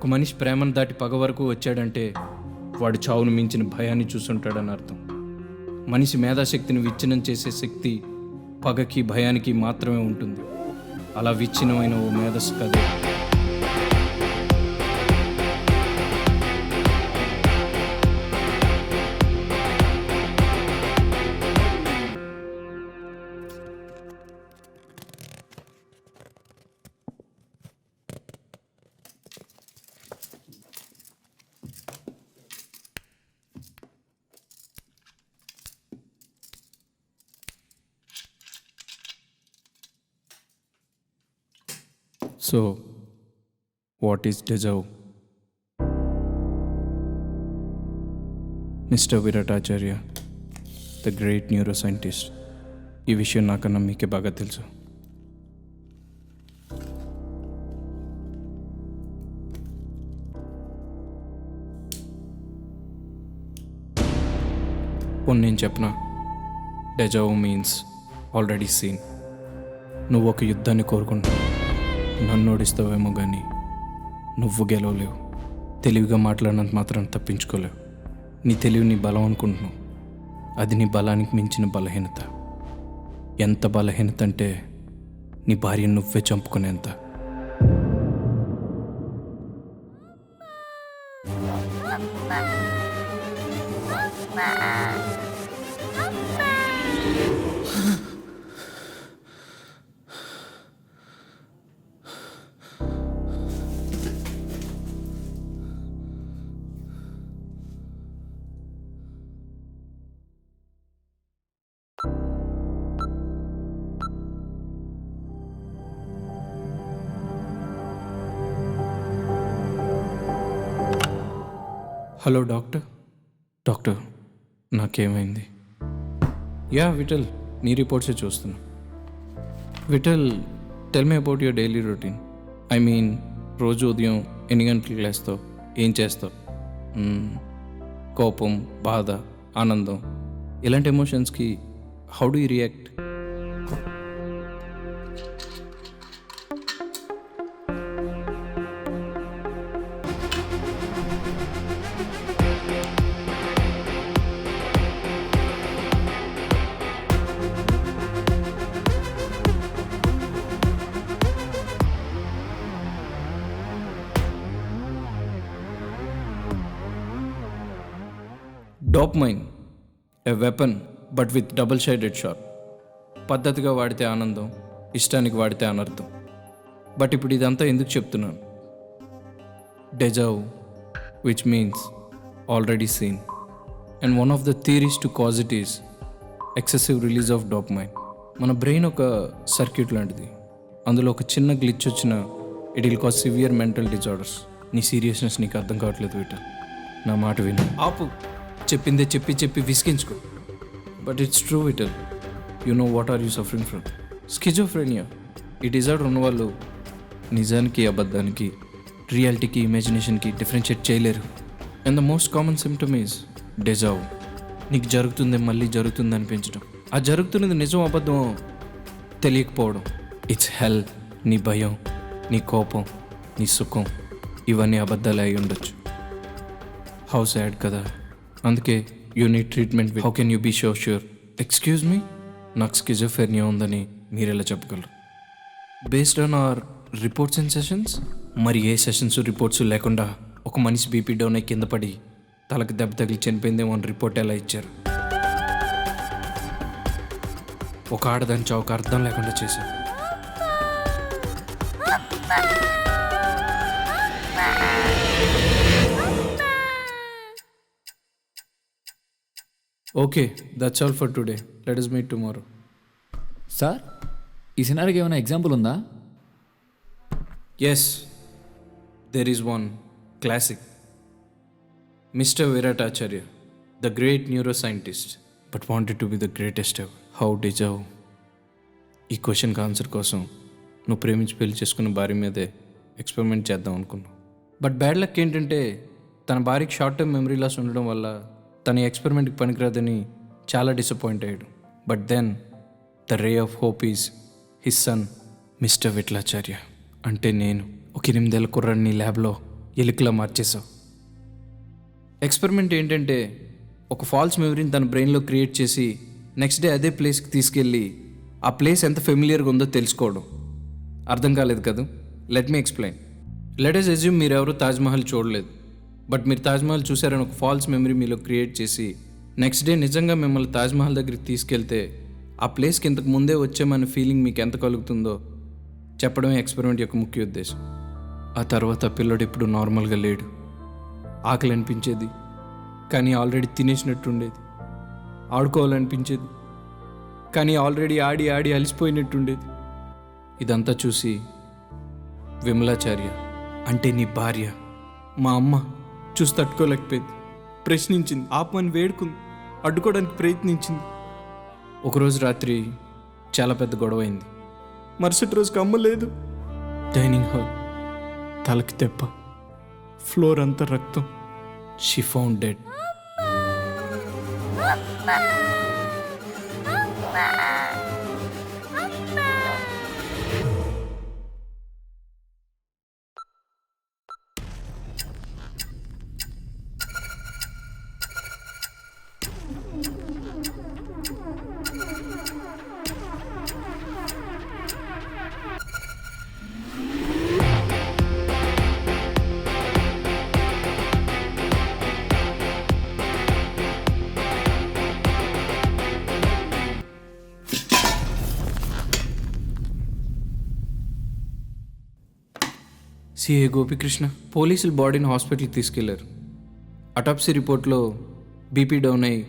ఒక మనిషి ప్రేమను దాటి పగ వరకు వచ్చాడంటే వాడు చావును మించిన భయాన్ని చూసుంటాడని అర్థం. మనిషి మేధాశక్తిని విచ్ఛిన్నం చేసే శక్తి పగకి భయానికి మాత్రమే ఉంటుంది. అలా విచ్ఛిన్నమైన ఓ మేధస్సు కదే So, what is deja vu? Mr. Viratacharya, the great neuroscientist. ఈ విషయం నాకన్నా మీకే బాగా తెలుసు. నేను చెప్పనా, డెజా వూ మీన్స్ ఆల్రెడీ సీన్. నువ్వు ఒక యుద్ధాన్ని కోరుకుంటున్నావు, నన్ను ఓడిస్తావేమో కానీ నువ్వు గెలవలేవు. తెలివిగా మాట్లాడినంత మాత్రం తప్పించుకోలేవు. నీ తెలివి నీ బలం అనుకుంటున్నావు, అది నీ బలానికి మించిన బలహీనత. ఎంత బలహీనత అంటే నీ భార్యను నువ్వే చంపుకునేంత. హలో డాక్టర్, నాకేమైంది? యా విఠల్, నీ రిపోర్ట్సే చూస్తున్నా. Vithal, tell me about your daily routine. I mean, రోజు ఉదయం ఎన్ని గంటలకు లేస్తావు, ఏం చేస్తావు? కోపం, బాధ, ఆనందం, ఇలాంటి ఎమోషన్స్కి how do you react? Dopamine, a weapon but with double sided sword. పద్ధతిగా వాడితే ఆనందం, ఇష్టానికి వాడితే అనర్థం. బట్ ఇప్పుడు ఇదంతా ఎందుకు చెప్తున్నాను? Deja vu, which means already seen. And one of the theories to cause it is excessive release of dopamine. మన బ్రెయిన్ ఒక సర్క్యూట్ లాంటిది. అందులో ఒక చిన్న గ్లిచ్ వచ్చిన it will cause severe mental disorders. నీ సీరియస్నెస్ నీకు అర్థం కావట్లేదు విఠల్. నా మాట విను. ఆపు. చెప్పిందే చెప్పి విసిగించుకో. But it's true Vithal. You know what are you suffering from? Schizophrenia. ఈ డిజార్డర్ ఉన్నవాళ్ళు నిజానికి, అబద్ధానికి, రియాలిటీకి, ఇమాజినేషన్కి డిఫరెన్షియేట్ చేయలేరు. And the most common symptom is deja vu. నీకు జరుగుతుంది మళ్ళీ జరుగుతుంది అనిపించడం. ఆ జరుగుతున్నది నిజం అబద్ధం తెలియకపోవడం. ఇట్స్ హెల్. నీ భయం, నీ కోపం, నీ సుఖం, ఇవన్నీ అబద్ధాలే అయి ఉండొచ్చు. హౌ సాడ్ కదా. అందుకే you need treatment. How can you be sure? Excuse me, నాకు స్కిజోఫ్రెనియా ఉందని మీరెలా చెప్పగలరు? Based on our reports and sessions. మరి ఏ సెషన్స్ రిపోర్ట్స్ లేకుండా ఒక మనిషి బీపీ డౌన్ అయి కింద పడి తలకు దెబ్బ తగిలి చనిపోయిందేమో అని రిపోర్ట్ ఎలా ఇచ్చారు? ఒక ఆడదాని చావుకు అర్థం లేకుండా చేశారు. Okay, that's all for today. Let us meet tomorrow. Sir, ఈ సినారీకి ఏమైనా ఎగ్జాంపుల్ ఉందా? Yes, there is one classic. Mr. Viratacharya, the great neuroscientist, but wanted to be the greatest ever. How deja vu? ఈ క్వశ్చన్కి answer కోసం నువ్వు ప్రేమించి పెళ్లి చేసుకున్న భార్య మీదే ఎక్స్పెరిమెంట్ చేద్దాం అనుకున్నావు. బట్ బ్యాడ్ లక్ ఏంటంటే తన భార్యకి షార్ట్ టర్మ్ మెమరీ లాస్ ఉండడం వల్ల తన ఎక్స్పెరిమెంట్కి పనికిరాదని చాలా డిసప్పాయింట్ అయ్యాడు. But then the ray of hope is his son mister Vithalacharya. అంటే నేను ఒక 8 ఏళ్ల కుర్రాడిని ల్యాబ్లో ఎలుకలా మార్చేసావు. ఎక్స్పెరిమెంట్ ఏంటంటే ఒక ఫాల్స్ మెమరీని తన బ్రెయిన్లో క్రియేట్ చేసి నెక్స్ట్ డే అదే ప్లేస్కి తీసుకెళ్ళి ఆ ప్లేస్ ఎంత ఫెమిలియర్గా ఉందో తెలుసుకోవడం. అర్థం కాలేదు కదా? Let me explain. Let us assume మీరెవరూ తాజ్మహల్ చూడలేదు, బట్ మీరు తాజ్మహల్ చూసారని ఒక ఫాల్స్ మెమరీ మీలో క్రియేట్ చేసి నెక్స్ట్ డే నిజంగా మిమ్మల్ని తాజ్మహల్ దగ్గరికి తీసుకెళ్తే ఆ ప్లేస్కి ఇంతకు ముందే వచ్చామనే ఫీలింగ్ మీకు ఎంత కలుగుతుందో చెప్పడమే ఎక్స్పెరిమెంట్ యొక్క ముఖ్య ఉద్దేశం. ఆ తర్వాత పిల్లడు ఇప్పుడు నార్మల్గా లేడు. ఆకలి అనిపించేది, కానీ ఆల్రెడీ తినేసినట్టుండేది. ఆడుకోవాలనిపించేది, కానీ ఆల్రెడీ ఆడి ఆడి అలసిపోయినట్టుండేది. ఇదంతా చూసి విమలాచార్య అంటే నీ భార్య, మా అమ్మ చూసి తట్టుకోలేకపోయింది. ప్రశ్నించింది, ఆపమని వేడుకుంది, అడ్డుకోవడానికి ప్రయత్నించింది. ఒకరోజు రాత్రి చాలా పెద్ద గొడవ అయింది. మరుసటి రోజుకి అమ్మ లేదు. డైనింగ్ హాల్ తలకి దెబ్బ, ఫ్లోర్ అంతా రక్తం. She found dead. CA Gopikrishna పోలీసులు బాడీని హాస్పిటల్కి తీసుకెళ్లారు. అటాప్సీ రిపోర్ట్లో బీపీ డౌన్ అయి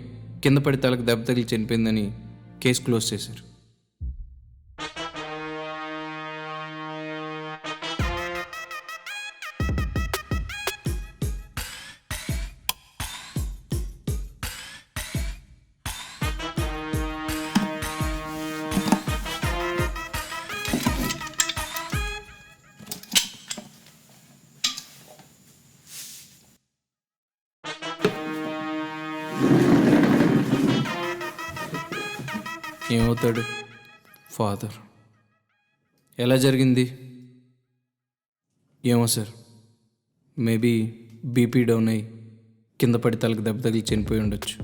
కింద పడి తలకు దెబ్బ తగిలి చనిపోయిందని కేసు క్లోజ్ చేశారు. ఏమవుతాడు? ఫాదర్. ఎలా జరిగింది? ఏమో సార్, మేబీ బీపీ డౌన్ అయ్యి కింద పడి తలకు దెబ్బ తగిలి చనిపోయి ఉండొచ్చు.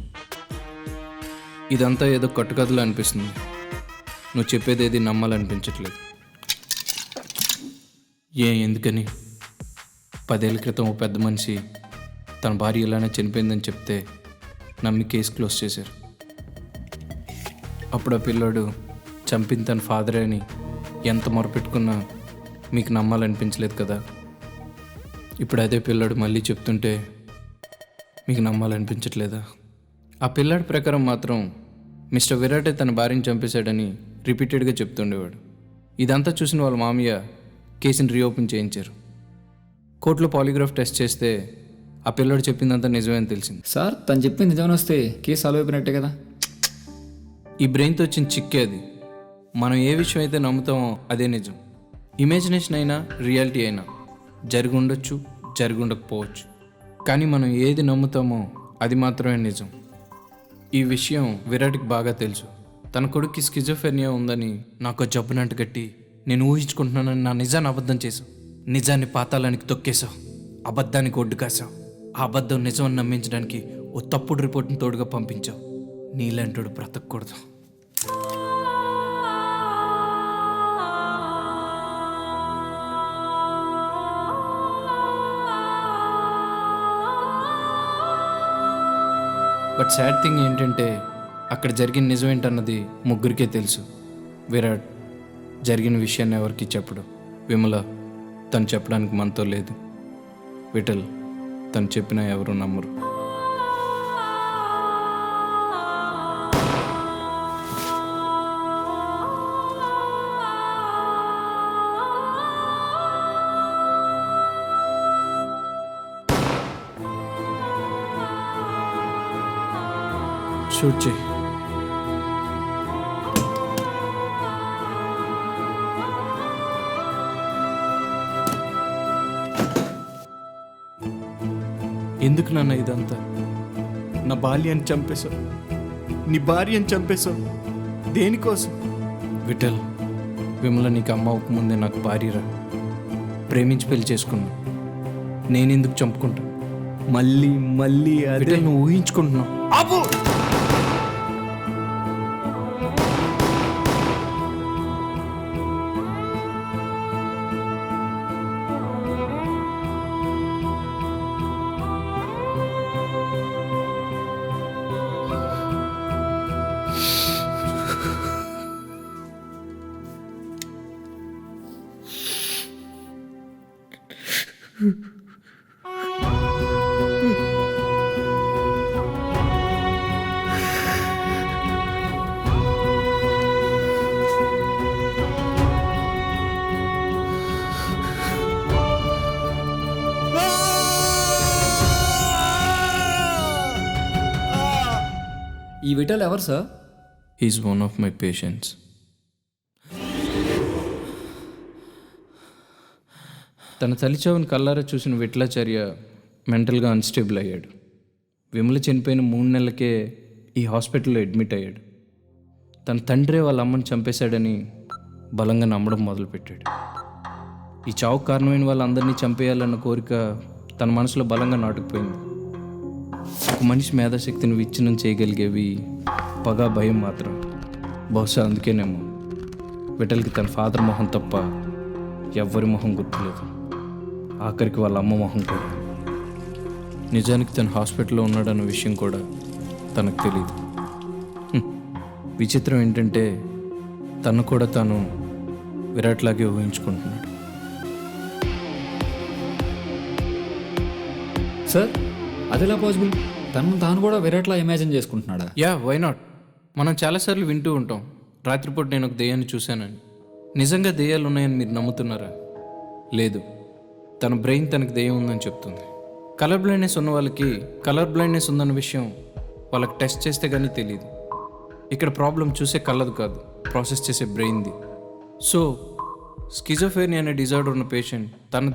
ఇదంతా ఏదో కట్టుకథలు అనిపిస్తుంది. నువ్వు చెప్పేది ఏది నమ్మాలనిపించట్లేదు. ఎందుకని? 10 ఏళ్ళ క్రితం ఓ పెద్ద మనిషి తన భార్య ఇలానే చనిపోయిందని చెప్తే నమ్మి కేసు క్లోజ్ చేశారు. అప్పుడు ఆ పిల్లోడు చంపింది తన ఫాదరే అని ఎంత మొరపెట్టుకున్నా మీకు నమ్మాలనిపించలేదు కదా. ఇప్పుడు అదే పిల్లాడు మళ్ళీ చెప్తుంటే మీకు నమ్మాలనిపించట్లేదా? ఆ పిల్లాడి ప్రకారం మాత్రం మిస్టర్ విరాటే తన భార్యని చంపేశాడని రిపీటెడ్గా చెప్తుండేవాడు. ఇదంతా చూసిన వాళ్ళ మామయ్య కేసుని రీఓపెన్ చేయించారు. కోర్టులో పాలిగ్రాఫ్ టెస్ట్ చేస్తే ఆ పిల్లాడు చెప్పిందంతా నిజమే అని తెలిసింది. సార్ తను చెప్పింది నిజమని వస్తే కేసు సాల్వ్ అయిపోయినట్టే కదా. ఈ బ్రెయిన్తో వచ్చిన చిక్కే అది. మనం ఏ విషయం అయితే నమ్ముతామో అదే నిజం. ఇమాజినేషన్ అయినా రియాలిటీ అయినా జరిగి ఉండొచ్చు, జరిగి ఉండకపోవచ్చు, కానీ మనం ఏది నమ్ముతామో అది మాత్రమే నిజం. ఈ విషయం విరాట్కి బాగా తెలుసు. తన కొడుక్కి స్కిజోఫెర్నియా ఉందని నాకు జబ్బునంటు కట్టి నేను ఊహించుకుంటున్నానని నా నిజాన్ని అబద్ధం చేశావు. నిజాన్ని పాతాళానికి తొక్కేశావు, అబద్ధానికి ఒడ్డు కాసావు. ఆ అబద్ధం నిజం అని నమ్మించడానికి ఓ తప్పుడు రిపోర్ట్ని తోడుగా పంపించావు. నీలాంటోడు బ్రతకూడదు. బట్ సాడ్ థింగ్ ఏంటంటే అక్కడ జరిగిన నిజం ఏంటన్నది ముగ్గురికే తెలుసు. విరాట్ జరిగిన విషయాన్ని ఎవరికి చెప్పడు. విమల తను చెప్పడానికి మనతో లేదు. విఠల్ తను చెప్పినా ఎవరు నమ్మరు. షూట్ చేయి. ఎందుకు నాన్న ఇదంతా? నా బాల్యాన్ని చంపేశావు, నీ భార్యని చంపేశావు. దేనికోసం? విఠల్, విమల నీకు అమ్మ అవ్వకముందే నాకు భార్యరా. ప్రేమించి పెళ్లి చేసుకున్నా. నేను ఎందుకు చంపుకుంటాను? మళ్ళీ మళ్ళీ అదే విఠల్, నువ్వు ఊహించుకుంటున్నావు. ఆపు. ఈ విఠల్ ఎవరు sir? Is one of my patients. తన తల్లిచావుని కల్లారా చూసిన విఠలాచార్య మెంటల్గా అన్స్టేబుల్ అయ్యాడు. విమల చనిపోయిన 3 నెలలకే ఈ హాస్పిటల్లో అడ్మిట్ అయ్యాడు. తన తండ్రే వాళ్ళ అమ్మని చంపేశాడని బలంగా నమ్మడం మొదలుపెట్టాడు. ఈ చావుకు కారణమైన వాళ్ళందరినీ చంపేయాలన్న కోరిక తన మనసులో బలంగా నాటుకుపోయింది. ఒక మనిషి మేధాశక్తిని విచ్ఛిన్నం చేయగలిగేవి పగ, భయం మాత్రం. బహుశా అందుకేనేమో విఠల్కి తన ఫాదర్ మొహం తప్ప ఎవ్వరి మొహం గుర్తులేదు. ఆఖరికి వాళ్ళ అమ్మ మొహం కూడా. నిజానికి తను హాస్పిటల్లో ఉన్నాడన్న విషయం కూడా తనకు తెలియదు. విచిత్రం ఏంటంటే తను కూడా తాను విరాట్లాగే ఊహించుకుంటున్నాడు. సార్ అదెలా పాసిబుల్? తాను కూడా విరాట్లా ఇమాజిన్ చేసుకుంటున్నాడా? Yeah, why not? మనం చాలాసార్లు వింటూ ఉంటాం, రాత్రిపూట నేను ఒక దెయ్యాన్ని చూశానని. నిజంగా దెయ్యాలు ఉన్నాయని మీరు నమ్ముతున్నారా? లేదు, తన బ్రెయిన్ తనకు దెయ్యం ఉందని చెప్తుంది. కలర్ బ్లైండ్నెస్ ఉన్న వాళ్ళకి కలర్ బ్లైండ్నెస్ ఉందన్న విషయం వాళ్ళకి టెస్ట్ చేస్తే కానీ తెలియదు. ఇక్కడ ప్రాబ్లం చూసే కళ్ళది కాదు, ప్రాసెస్ చేసే బ్రెయిన్ది. సో స్కిజోఫ్రెనియా అనే డిజార్డర్ ఉన్న పేషెంట్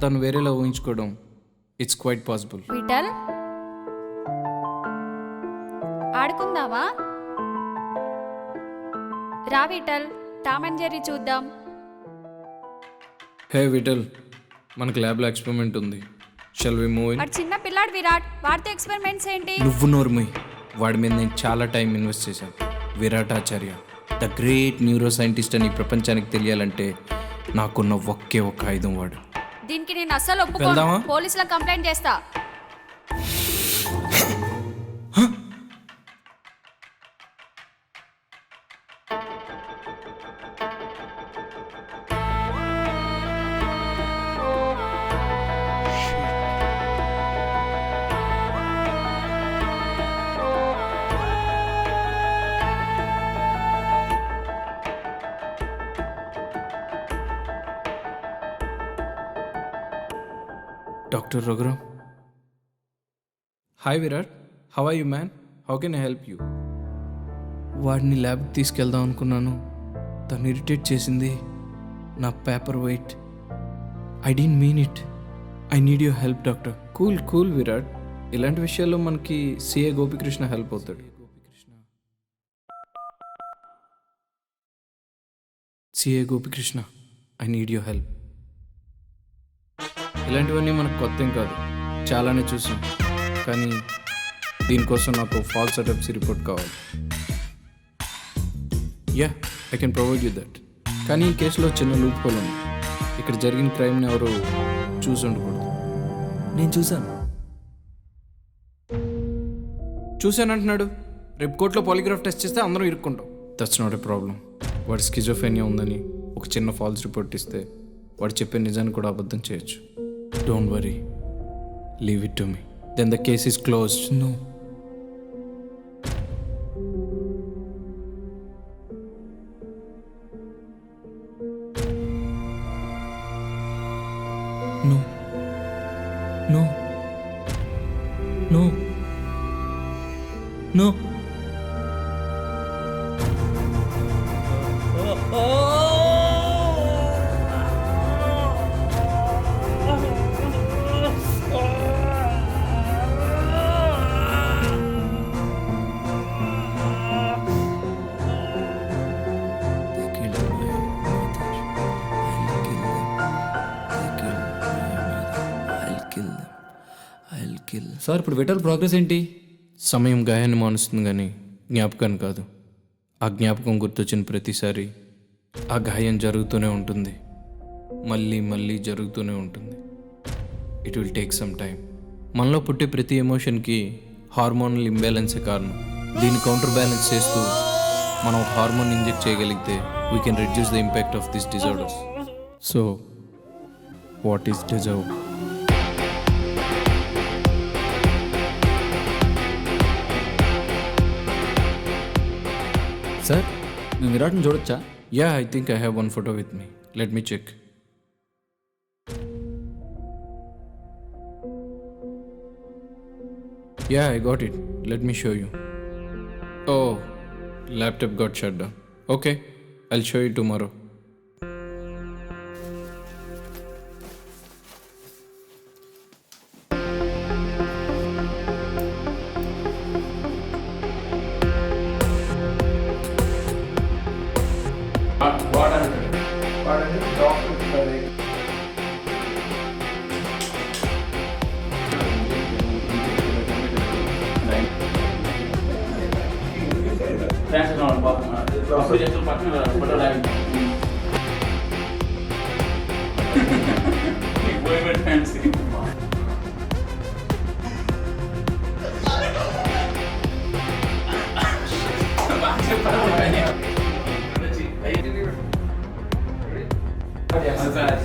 తను వేరేలా ఊహించుకోవడం ఇట్స్ క్వైట్ పాసిబుల్. విఠల్, ఆడుకుందావా? రా విఠల్, టామ్ అండ్ జెర్రీ చూద్దాం. హే విఠల్, మనకు ల్యాబ్లో ఎక్స్పెరిమెంట్ ఉంది. Shall we move in? వాడు చిన్న పిల్లాడు విరాట్, వాడితో ఎక్స్పెరిమెంట్స్ ఏంటి? నువ్వు నోర్మై. వాడి మీద నేను చాలా టైం ఇన్వెస్ట్ చేశాను. విరాటాచార్య ద గ్రేట్ న్యూరో సైంటిస్ట్ అని ప్రపంచానికి తెలియాలంటే నాకున్న ఒకే ఒక ఆయుధం వాడు. దీనికి నేను అస్సలు ఒప్పుకోను. వెళ్దామా? పోలీసులకు కంప్లైంట్ చేస్తా. Doctor Raghuram. Hi Virat, how are you man? How can I help you? వాడిని ల్యాబ్కి తీసుకెళ్దాం అనుకున్నాను. తను ఇరిటేట్ చేసింది నా paper weight. I don't mean it. I need your help doctor. Cool Virat, ఇలాంటి విషయాల్లో మనకి సిఏ గోపికృష్ణ హెల్ప్ అవుతాడు. C A Gopikrishna, I need your help. ఇలాంటివన్నీ మనకు కొత్త ఏం కాదు, చాలానే చూసాం. కానీ దీనికోసం నాకు ఫాల్స్ అటాప్సీ రిపోర్ట్ కావాలి. Yeah, I can provide you that. కానీ ఈ కేసులో చిన్న లూప్ హోల్ ఉంది. ఇక్కడ జరిగిన క్రైమ్ని ఎవరు చూసి ఉండకూడదు. నేను చూశానంటున్నాడు. రేపు కోర్టులో పాలిగ్రాఫ్ టెస్ట్ చేస్తే అందరం ఇరుక్కుంటాం. That's not a problem. వాడు స్కిజోఫ్రెనియా ఉందని ఒక చిన్న ఫాల్స్ రిపోర్ట్ ఇస్తే వాడు చెప్పే నిజాన్ని కూడా అబద్ధం చేయొచ్చు. Don't worry, leave it to me. Then the case is closed. No. No. No. No. No. Kill. Sir ఇప్పుడు విటల్ ప్రోగ్రెస్ ఏంటి? సమయం గాయాన్ని మానుస్తుంది కానీ జ్ఞాపకాన్ని కాదు. ఆ జ్ఞాపకం గుర్తొచ్చిన ప్రతిసారి ఆ గాయం జరుగుతూనే ఉంటుంది, మళ్ళీ మళ్ళీ జరుగుతూనే ఉంటుంది. It will take some time. మనలో పుట్టే ప్రతి ఎమోషన్కి హార్మోనల్ ఇంబ్యాలెన్సే కారణం. దీన్ని కౌంటర్ బ్యాలెన్స్ చేస్తూ మనం ఒక హార్మోన్ ఇంజెక్ట్ చేయగలిగితే we can reduce the impact of this disorders. So what is deserve? Sir మేము విరాట్ని చూడొచ్చా? Yeah, I think I have one photo with me. Let me check. Yeah, I got it. Let me show you. Oh, laptop got shut down. Okay, I'll show you tomorrow.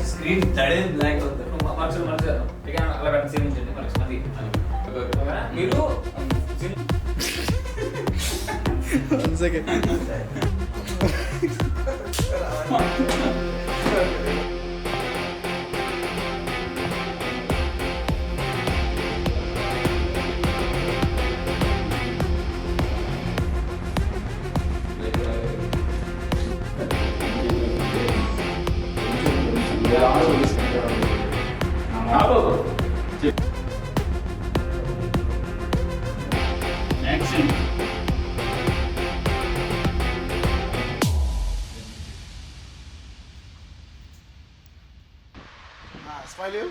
Screen తడే black అవుతుంది మర్చి ఇక అలా పెట్ట same ఉంచండి అది మీరు action Smile you.